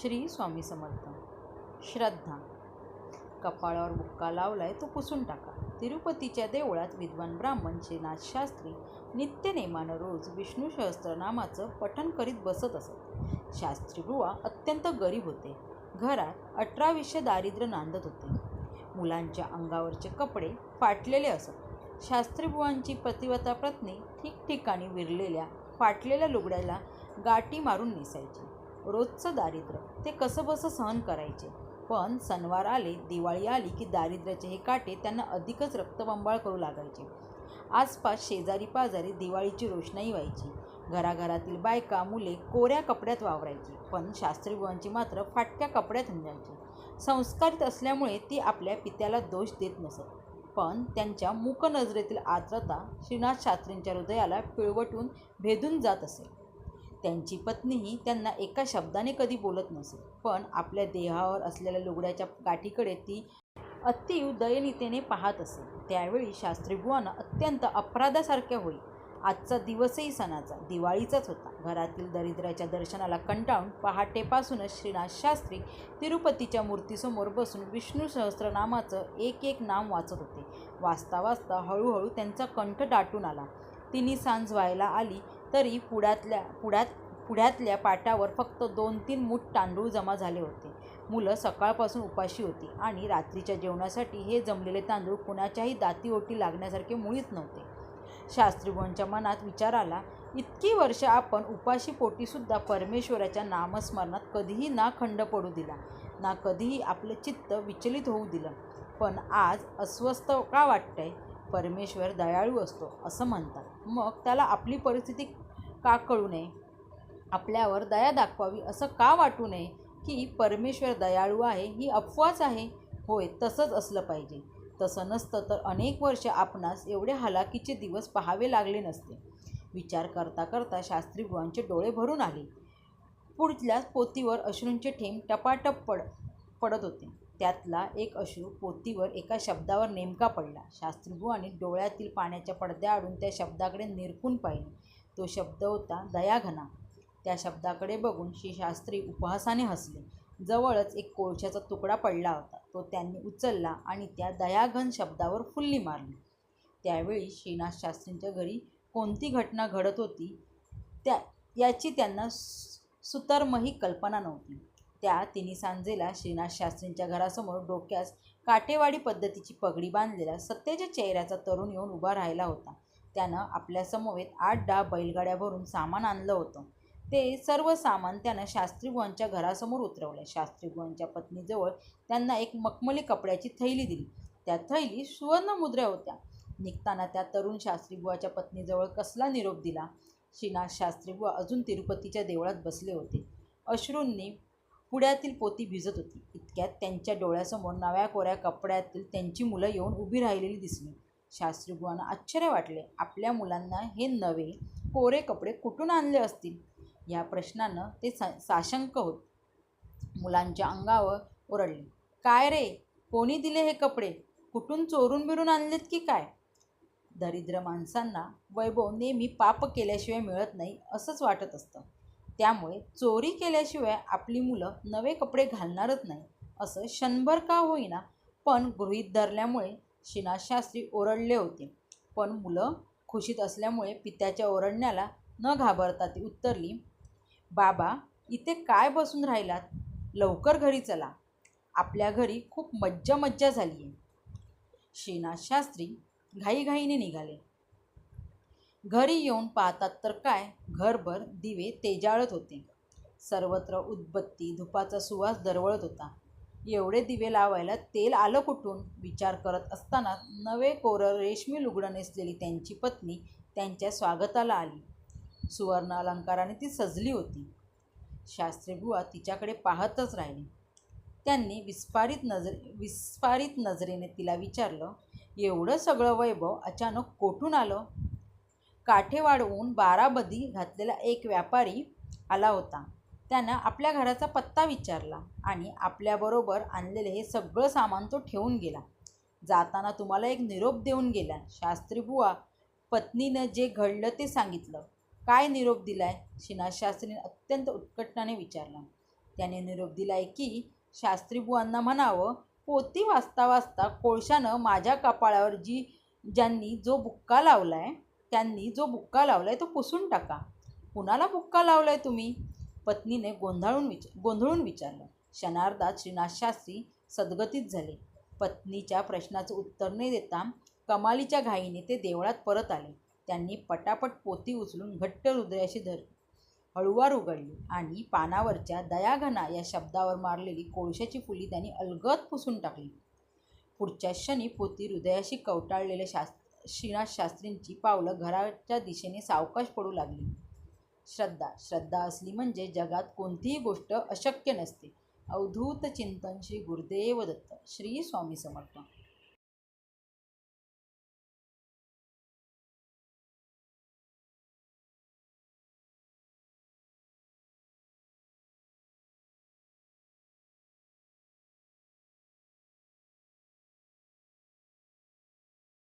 श्री स्वामी समर्थ. श्रद्धा. कपाळावर बुक्का लावलाय तो पुसून टाका. तिरुपतीच्या देवळात विद्वान ब्राह्मण श्रीनाथ शास्त्री नित्यनेमानं रोज विष्णू सहस्त्रनामाचं पठण करीत बसत असत. शास्त्री बुवा अत्यंत गरीब होते. घरात 18-20 दारिद्र्य नांदत होते. मुलांच्या अंगावरचे कपडे फाटलेले असत. शास्त्रीबुवांची पतिव्रता पत्नी ठिकठिकाणी विरलेल्या फाटलेल्या लुगड्याला गाठी मारून नेसायची. रोजचं दारिद्र्य ते कसंबसं सहन करायचे. पण सणवार आले, दिवाळी आली की दारिद्र्याचे हे काटे त्यांना अधिकच रक्तबंबाळ करू लागायचे. आसपास शेजारी पाजारी दिवाळीची रोषणाई व्हायची. घराघरातील बायका मुले कोऱ्या कपड्यात वावरायची. पण शास्त्रीबुवांची मात्र फाटक्या कपड्यात हिंडायची. संस्कारित असल्यामुळे ती आपल्या पित्याला दोष देत नसत. पण त्यांच्या मूक नजरेतील आर्द्रता श्रीनाथ शास्त्रींच्या हृदयाला पिळवटून भेदून जात असे. त्यांची पत्नीही त्यांना एका शब्दाने कधी बोलत नसे. पण आपल्या देहावर असलेल्या लुगड्याच्या गाठीकडे ती अतीव दयनीयतेने पाहत असे. त्यावेळी शास्त्रीबुवांना अत्यंत अपराधासारखे होई. आजचा दिवसही सणाचा, दिवाळीचाच होता. घरातील दरिद्राच्या दर्शनाला कंटाळून पहाटेपासूनच श्रीनाथ शास्त्री तिरुपतीच्या मूर्तीसमोर बसून विष्णू सहस्त्रनामाचं एक एक नाम वाचत होते. वाचता वाचता हळूहळू त्यांचा कंठ दाटून आला. तिन्ही सांज व्हायला आली तरी पुढ्यातल्या पाटावर फक्त 2-3 मूठ तांदूळ जमा झाले होते. मुलं सकाळपासून उपाशी होती आणि रात्रीच्या जेवणासाठी हे जमलेले तांदूळ कुणाच्याही दातीओटी लागण्यासारखे मुळीच नव्हते. शास्त्रीबुवांच्या मनात विचार आला, इतकी वर्ष आपण उपाशी पोटीसुद्धा परमेश्वराच्या नामस्मरणात कधीही ना खंड पडू दिला, ना कधीही आपलं चित्त विचलित होऊ दिलं. पण आज अस्वस्थ का वाटतंय? परमेश्वर दयाळू असतो असं म्हणतात. मग त्याला आपली परिस्थिती का कळू नये? आपल्यावर दया दाखवावी असं का वाटू नये की परमेश्वर दयाळू आहे ही अफवाच आहे? होय, तसंच असलं पाहिजे. तसं नसतं तर अनेक वर्ष आपणास एवढे हलाखीचे दिवस पाहावे लागले नसते. विचार करता करता शास्त्रीबुवांचे डोळे भरून आले. पुढल्या पोतीवर अश्रूंचे थेंब टपाटप पडत होते. त्यातला एक अश्रू पोतीवर एका शब्दावर नेमका पडला. शास्त्रीबुवांनी डोळ्यातील पाण्याच्या पडद्याआडून त्या शब्दाकडे निरखून पाहिले. तो शब्द होता दयाघना. त्या शब्दाकडे बघून श्री शास्त्री उपहासाने हसले. जवळच एक कोळशाचा तुकडा पडला होता. तो त्यांनी उचलला आणि त्या दयाघन शब्दावर फुल्ली मारली. त्यावेळी श्रीनाथ शास्त्रींच्या घरी कोणती घटना घडत होती याची त्यांना सुतर्मही कल्पना नव्हती. त्या तिन्ही सांजेला श्रीनाथ शास्त्रींच्या घरासमोर डोक्यास काटेवाडी पद्धतीची पगडी बांधलेला सत्तेच्या चेहऱ्याचा तरुण येऊन उभा राहिला होता. त्यानं आपल्यासमवेत 8-10 बैलगाड्या भरून सामान आणलं होतं. ते सर्व सामान त्यानं शास्त्रीबुवांच्या घरासमोर उतरवलं. शास्त्रीबुवांच्या पत्नीजवळ त्यांना एक मखमली कपड्याची थैली दिली. त्या थैलीत सुवर्णमुद्रा होत्या. निघताना त्या तरुण शास्त्रीबुवाच्या पत्नीजवळ कसला निरोप दिला? श्रीनाथ शास्त्रीबुवा अजून तिरुपतीच्या देवळात बसले होते. अश्रूंनी पुढ्यातील पोती भिजत होती. इतक्यात त्यांच्या डोळ्यासमोर नव्या कोऱ्या कपड्यातील त्यांची मुलं येऊन उभी राहिलेली दिसली. शास्त्रीबुवांना आश्चर्य वाटले. आपल्या मुलांना हे नवे कोरे कपडे कुठून आणले असतील या प्रश्नानं ते साशंक होत मुलांच्या अंगावर ओरडले. काय रे, कोणी दिले हे कपडे? कुठून चोरून बिरून आणलेत की काय? दरिद्र माणसांना वैभव नेहमी पाप केल्याशिवाय मिळत नाही असंच वाटत असतं. त्यामुळे चोरी केल्याशिवाय आपली मुलं नवे कपडे घालणारच नाही असं क्षणभर का होईना पण गृहीत धरल्यामुळे श्रीनाथ शास्त्री ओरडले होते. पण मुलं खुशीत असल्यामुळे पित्याच्या ओरडण्याला न घाबरता ती उत्तरली, बाबा, इथे काय बसून राहिलात? लवकर घरी चला. आपल्या घरी खूप मज्जा झाली आहे. श्रीनाथ शास्त्री घाईघाईने निघाले. घरी येऊन पाहतात तर काय, घरभर दिवे तेजाळत होते. सर्वत्र उदबत्ती धुपाचा सुवास दरवळत होता. एवढे दिवे लावायला तेल आलं कुठून? विचार करत असताना नवे कोरं रेशमी लुगडं नेसलेली त्यांची पत्नी त्यांच्या स्वागताला आली. सुवर्ण अलंकाराने ती सजली होती. शास्त्रीबुवा तिच्याकडे पाहतच राहिले. त्यांनी विस्फारित नजरेने तिला विचारलं, एवढं सगळं वैभव अचानक कोठून आलं? काठे वाढवून 12 बदी घातलेला एक व्यापारी आला होता. त्यानं आपल्या घराचा पत्ता विचारला आणि आपल्याबरोबर आणलेले हे सगळं सामान तो ठेवून गेला. जाताना तुम्हाला एक निरोप देऊन गेला. शास्त्रीबुवा पत्नीनं जे घडलं ते सांगितलं. काय निरोप दिलाय? श्रीनाथ शास्त्रीने अत्यंत उत्कटाने विचारला. त्याने निरोप दिलाय की शास्त्रीबुवांना म्हणावं, पोथी वाचता वाचता कोळशानं माझ्या कपाळावर त्यांनी जो बुक्का लावलाय तो पुसून टाका. कुणाला बुक्का लावलाय तुम्ही? पत्नीने गोंधळून विचारलं. क्षणार्धात श्रीनाथ शास्त्री सद्गतीत झाले. पत्नीच्या प्रश्नाचं उत्तर न देता कमालीच्या घाईने ते देवळात परत आले. त्यांनी पटापट पोथी उचलून घट्ट हृदयाशी हळूवार उघडली आणि पानावरच्या दयाघना या शब्दावर मारलेली कोळशाची फुली त्यांनी अलगद पुसून टाकली. पुढच्या क्षणी पोथी हृदयाशी कवटाळलेल्या श्रीनाथ शास्त्रींची पावलं घराच्या दिशेने सावकाश पडू लागली. श्रद्धा असली म्हणजे जगात कोणतीही गोष्ट अशक्य नसते. अवधूत चिंतन श्री गुरुदेव दत्त. श्री स्वामी समर्थ.